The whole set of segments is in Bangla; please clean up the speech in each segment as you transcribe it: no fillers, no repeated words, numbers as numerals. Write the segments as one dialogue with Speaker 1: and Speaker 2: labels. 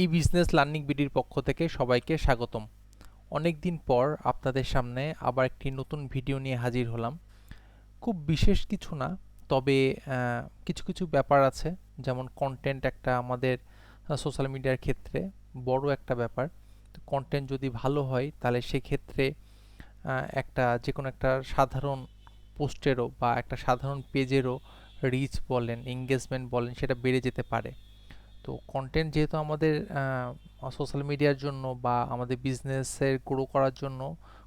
Speaker 1: ই বিজনেস লার্নিং বিডির পক্ষ থেকে সবাইকে স্বাগতম। অনেক দিন পর আপনাদের সামনে আবার একটি নতুন ভিডিও নিয়ে হাজির হলাম। খুব বিশেষ কিছু না, তবে কিছু কিছু ব্যাপার আছে, যেমন কন্টেন্ট একটা আমাদের সোশ্যাল মিডিয়ার ক্ষেত্রে বড় একটা ব্যাপার। তো কন্টেন্ট যদি ভালো হয় তাহলে সেক্ষেত্রে একটা যে কোনো একটা সাধারণ পোস্টেরও বা একটা সাধারণ পেজেরও রিচ বলেন, এঙ্গেজমেন্ট বলেন, সেটা বেড়ে যেতে পারে। তো কন্টেন্ট যেহেতু আমাদের সোশ্যাল মিডিয়ার জন্য বা আমাদের বিজনেসের গ্রো করার জন্য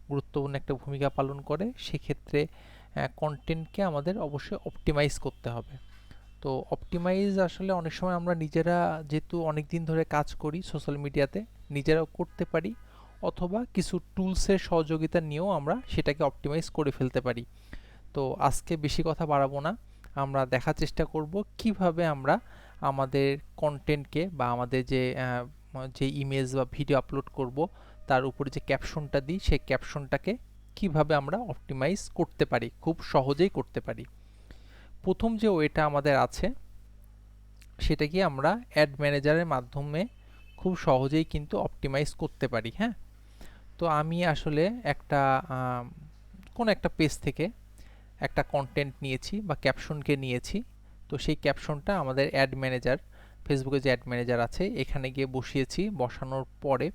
Speaker 1: গুরুত্বপূর্ণ একটা ভূমিকা পালন করে, সেক্ষেত্রে কন্টেন্টকে আমাদের অবশ্যই অপটিমাইজ করতে হবে। তো অপটিমাইজ আসলে অনেক সময় আমরা নিজেরা, যেহেতু অনেক দিন ধরে কাজ করি সোশ্যাল মিডিয়াতে, নিজেরাও করতে পারি, অথবা কিছু টুলসের সহযোগিতা নিয়েও আমরা সেটাকে অপটিমাইজ করে ফেলতে পারি। তো আজকে বেশি কথা বাড়াবো না, আমরা দেখার চেষ্টা করব কিভাবে আমরা আমাদের কন্টেন্টকে বা আমাদের যে ইমেজ বা ভিডিও আপলোড করব তার উপরে যে ক্যাপশনটা দিই, সেই ক্যাপশনটাকে কিভাবে আমরা অপটিমাইজ করতে পারি, খুব সহজেই করতে পারি। প্রথম যে ওয়েটা আমাদের আছে সেটা কি, আমরা অ্যাড ম্যানেজারের মাধ্যমে খুব সহজেই কিন্তু অপটিমাইজ করতে পারি। হ্যাঁ, তো আমি আসলে একটা কোন একটা পেজ থেকে একটা কন্টেন্ট নিয়েছি বা ক্যাপশনকে নিয়েছি। তো সেই ক্যাপশনটা আমাদের অ্যাড ম্যানেজার, ফেসবুকে যে অ্যাড ম্যানেজার আছে এখানে গিয়ে বসিয়েছি। বসানোর পরে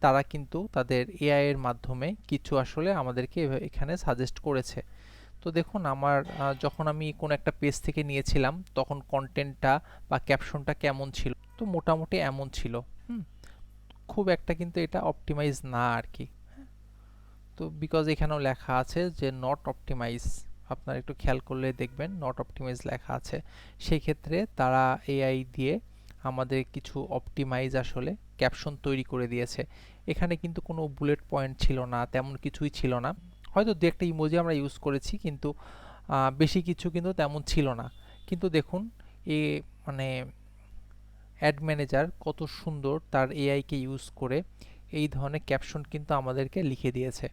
Speaker 1: তারা কিন্তু তাদের এআই এর মাধ্যমে কিছু আসলে আমাদেরকে এখানে সাজেস্ট করেছে। তো দেখুন, আমার যখন আমি কোন একটা পেজ থেকে নিয়েছিলাম তখন কন্টেন্টটা বা ক্যাপশনটা কেমন ছিল, তো মোটামুটি এমন ছিল। হুম, খুব একটা কিন্তু এটা অপটিমাইজ না আর কি। তো বিকজ এখানেও লেখা আছে যে নট অপটিমাইজ, আপনারা একটু খেয়াল করলে দেখবেন নট অপটিমাইজ লেখা আছে। সেই ক্ষেত্রে তারা এআই দিয়ে আমাদের কিছু অপটিমাইজ আসলে ক্যাপশন তৈরি করে দিয়েছে। এখানে কিন্তু কোনো বুলেট পয়েন্ট ছিল না, তেমন কিছুই ছিল না। হয়তো দু একটা ইমোজি আমরা ইউজ করেছি, কিন্তু বেশি কিছু কিন্তু তেমন ছিল না। কিন্তু দেখুন, এ মানে অ্যাড ম্যানেজার কত সুন্দর তার এআইকে ইউজ করে এই ধরনের ক্যাপশন কিন্তু আমাদেরকে লিখে দিয়েছে।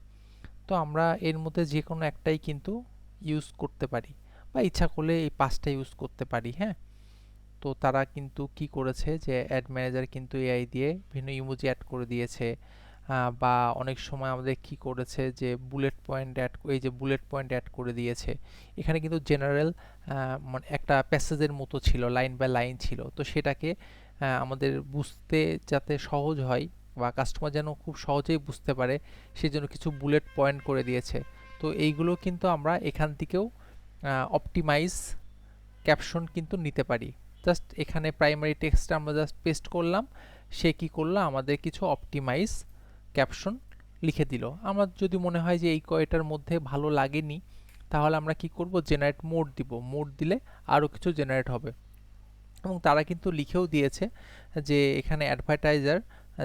Speaker 1: তো আমরা এর মধ্যে যে কোনো একটাই কিন্তু ইউজ করতে পারি, বা ইচ্ছা করলে এই পাঁচটা ইউজ করতে পারি। হ্যাঁ, তো তারা কিন্তু কি করেছে যে অ্যাড ম্যানেজার কিন্তু এআই দিয়ে বিভিন্ন ইমোজি অ্যাড করে দিয়েছে। বা অনেক সময় আমাদের কি করেছে যে বুলেট পয়েন্ট অ্যাড, এই যে বুলেট পয়েন্ট অ্যাড করে দিয়েছে। এখানে কিন্তু জেনারেল মানে একটা প্যাসেজের মতো ছিল, লাইন বাই লাইন ছিল। তো সেটাকে আমাদের বুঝতে যাতে সহজ হয় বা কাস্টমার যেন খুব সহজেই বুঝতে পারে, সেজন্য কিছু বুলেট পয়েন্ট করে দিয়েছে। তো এইগুলো কিন্তু আমরা এখান থেকেও অপটিমাইজ ক্যাপশন কিন্তু নিতে পারি। জাস্ট এখানে প্রাইমারি টেক্সটটা আমরা জাস্ট পেস্ট করলাম, সে কি করলো, আমাদের কিছু অপটিমাইজ ক্যাপশন লিখে দিল। আমার যদি মনে হয় যে এই কয়টার মধ্যে ভালো লাগেনি, তাহলে আমরা কি করব, জেনারেট মোড দিব। মোড দিলে আরও কিছু জেনারেট হবে। এবং তারা কিন্তু লিখেও দিয়েছে যে এখানে অ্যাডভার্টাইজার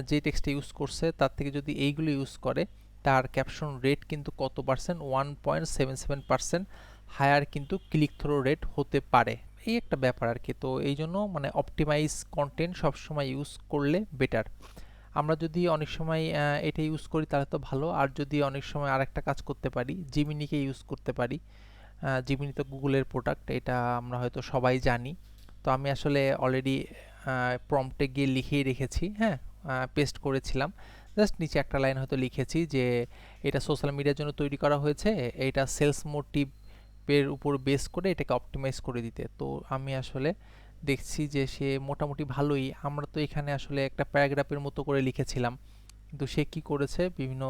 Speaker 1: যে টেক্সট ইউজ করছে তার থেকে যদি এইগুলো ইউজ করে, তার ক্যাপশন রেট কিন্তু কত পার্সেন্ট, 1.77% হায়ার কিন্তু ক্লিক থ্রো রেট হতে পারে। এই একটা ব্যাপার আর কি। তো এই জন্য মানে অপটিমাইজ কন্টেন্ট সবসময় ইউজ করলে বেটার। আমরা যদি অনেক সময় এটা ইউজ করি তাহলে তো ভালো, আর যদি অনেক সময় আরেকটা কাজ করতে পারি, জিমিনিকে ইউজ করতে পারি। জিমিনি তো গুগলের প্রোডাক্ট, এটা আমরা হয়তো সবাই জানি। তো আমি আসলে অলরেডি প্রম্পটে গিয়ে লিখেই রেখেছি। হ্যাঁ, পেস্ট করেছিলাম। জাস্ট নিচে একটা লাইন হয়তো লিখেছি যে এটা সোশ্যাল মিডিয়ার জন্য তৈরি করা হয়েছে, এটা সেলস মোটিভের উপর বেস করে এটাকে অপটিমাইজ করে দিতে। তো আমি আসলে দেখছি যে সে মোটামুটি ভালোই, আমরা তো এখানে আসলে একটা প্যারাগ্রাফের মতো করে লিখেছিলাম, কিন্তু সে কি করেছে, বিভিন্ন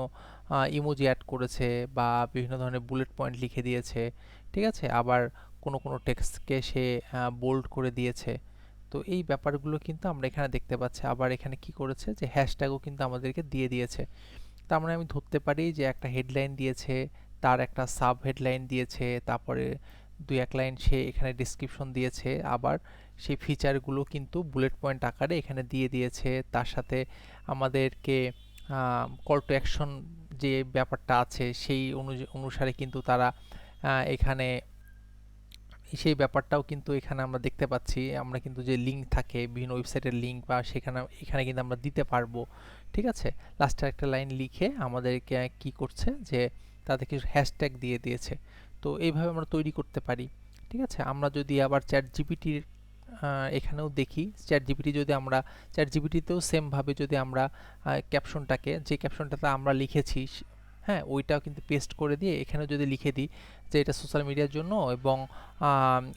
Speaker 1: ইমোজি অ্যাড করেছে বা বিভিন্ন ধরনের বুলেট পয়েন্ট লিখে দিয়েছে। ঠিক আছে, আবার কোনো কোনো টেক্সটকে সে বোল্ড করে দিয়েছে। তো এই ব্যাপারগুলো কিন্তু আমরা এখানে দেখতে পাচ্ছি। আবার এখানে কি করেছে যে হ্যাশট্যাগও কিন্তু আমাদেরকে দিয়ে দিয়েছে। তার মানে আমি ধরতে পারি যে একটা হেডলাইন দিয়েছে, তার একটা সাব হেডলাইন দিয়েছে, তারপরে দুই এক লাইন সে এখানে ডিসক্রিপশন দিয়েছে, আবার সেই ফিচারগুলো কিন্তু বুলেট পয়েন্ট আকারে এখানে দিয়ে দিয়েছে। তার সাথে আমাদেরকে কল টু অ্যাকশন যে ব্যাপারটা আছে সেই অনুসারে কিন্তু তারা এখানে সেই ব্যাপারটাও কিন্তু এখানে আমরা দেখতে পাচ্ছি। আমরা কিন্তু যে লিঙ্ক থাকে, বিভিন্ন ওয়েবসাইটের লিঙ্ক, বা সেখানে এখানে কিন্তু আমরা দিতে পারবো। ঠিক আছে, লাস্টে একটা লাইন লিখে আমাদেরকে কি করছে যে তাদের কিছু হ্যাশট্যাগ দিয়ে দিয়েছে। তো এইভাবে আমরা তৈরি করতে পারি। ঠিক আছে, আমরা যদি আবার চ্যাট জিপিটির এখানেও দেখি চ্যাট জিপিটি যদি আমরা চ্যাট জিপিটিতেও সেমভাবে যদি আমরা ক্যাপশনটাকে যে ক্যাপশনটাতে আমরা লিখেছি হ্যাঁ ওইটাও কিন্তু পেস্ট করে দিয়ে এখানে যদি লিখে দিই যে এটা সোশ্যাল মিডিয়ার জন্য এবং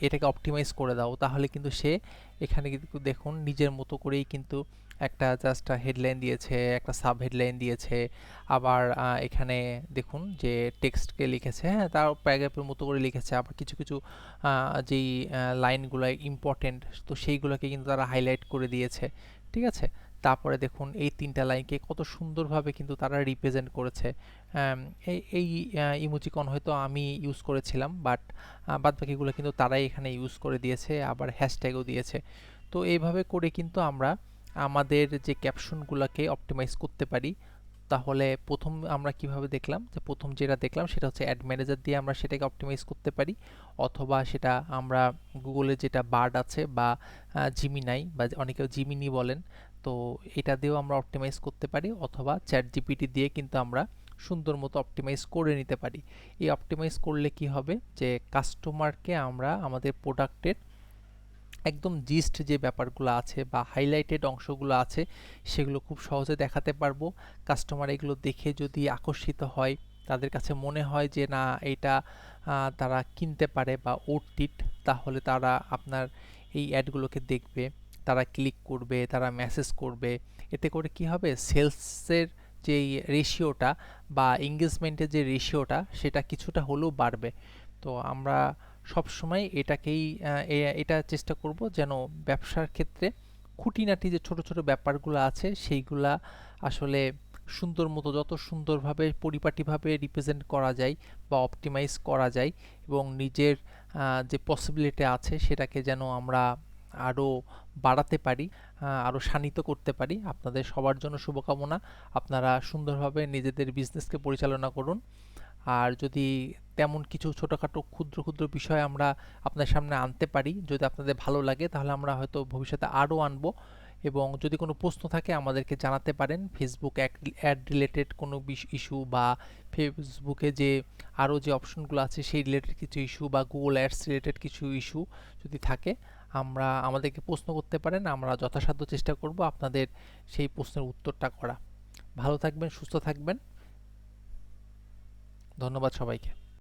Speaker 1: এটাকে অপটিমাইজ করে দাও, তাহলে কিন্তু সে এখানে কিন্তু দেখুন নিজের মতো করেই কিন্তু একটা জাস্ট হেডলাইন দিয়েছে, একটা সাব হেডলাইন দিয়েছে, আবার এখানে দেখুন যে টেক্সটকে লিখেছে, হ্যাঁ তার প্যারাগ্রাফের মতো করে লিখেছে, আবার কিছু কিছু যেই লাইনগুলো ইম্পর্টেন্ট তো সেইগুলোকে কিন্তু তারা হাইলাইট করে দিয়েছে, ঠিক আছে। তারপরে দেখুন এই তিনটা লাইনকে কত সুন্দরভাবে কিন্তু তারা রিপ্রেজেন্ট করেছে। এই ইমোজিকন হয়তো আমি ইউজ করেছিলাম, বাট বাদবাকিগুলো কিন্তু তারাই এখানে ইউজ করে দিয়েছে, আবার হ্যাশট্যাগও দিয়েছে। তো এইভাবে করে কিন্তু আমরা আমাদের যে ক্যাপশনগুলোকে অপটিমাইজ করতে পারি। তাহলে প্রথম আমরা কিভাবে দেখলাম যে প্রথম যেটা দেখলাম সেটা হচ্ছে অ্যাড ম্যানেজার দিয়ে আমরা সেটাকে অপটিমাইজ করতে পারি, অথবা সেটা আমরা গুগলে যেটা বার্ড আছে বা জিমিনাই বা অনেকেও জিমিনি বলেন, তো এটা দিয়েও আমরা অপটিমাইজ করতে পারি, অথবা চ্যাট জিপিটি দিয়ে কিন্তু আমরা সুন্দর মতো অপটিমাইজ করে নিতে পারি। এই অপটিমাইজ করলে কি হবে যে কাস্টমারকে আমরা আমাদের প্রোডাক্টের একদম জিস্ট যে ব্যাপারগুলো আছে বা হাইলাইটেড অংশগুলো আছে সেগুলো খুব সহজে দেখাতে পারবো। কাস্টমার এগুলো দেখে যদি আকর্ষিত হয়, তাদের কাছে মনে হয় যে না এটা তারা কিনতে পারে বা ওর্থ, তাহলে তারা আপনার এই অ্যাডগুলোকে দেখবে, তারা ক্লিক করবে, তারা মেসেজ করবে। এতে করে কি হবে, সেলসের যেই রেশিওটা বা এঙ্গেজমেন্টের যে রেশিওটা সেটা কিছুটা হলেও বাড়বে। তো আমরা সবসময় এটাকেই এটা চেষ্টা করব যেন ব্যবসার ক্ষেত্রে খুঁটিনাটি যে ছোট ছোট ব্যাপারগুলো আছে সেইগুলা আসলে সুন্দর মতো যত সুন্দরভাবে পরিপাটিভাবে রিপ্রেজেন্ট করা যায় বা অপটিমাইজ করা যায়, এবং নিজের যে পসিবিলিটি আছে সেটাকে যেন আমরা আরও বাড়াতে পারি, আরও শানিত করতে পারি। আপনাদের সবার জন্য শুভকামনা। আপনারা সুন্দরভাবে নিজেদের বিজনেসকে পরিচালনা করুন। আর যদি তেমন কিছু ছোটোখাটো ক্ষুদ্র ক্ষুদ্র বিষয় আমরা আপনার সামনে আনতে পারি, যদি আপনাদের ভালো লাগে, তাহলে আমরা হয়তো ভবিষ্যতে আরও আনবো। এবং যদি কোনো প্রশ্ন থাকে আমাদেরকে জানাতে পারেন, ফেসবুক অ্যাড রিলেটেড কোনো ইস্যু বা ফেসবুকে যে আরও যে অপশনগুলো আছে সেই রিলেটেড কিছু ইস্যু বা গুগল অ্যাডস রিলেটেড কিছু ইস্যু যদি থাকে আমাদেরকে প্রশ্ন করতে পারেন। আমরা যথাসাধ্য চেষ্টা করব আপনাদের সেই প্রশ্নের উত্তরটা করা। ভালো থাকবেন, সুস্থ থাকবেন। ধন্যবাদ সবাইকে।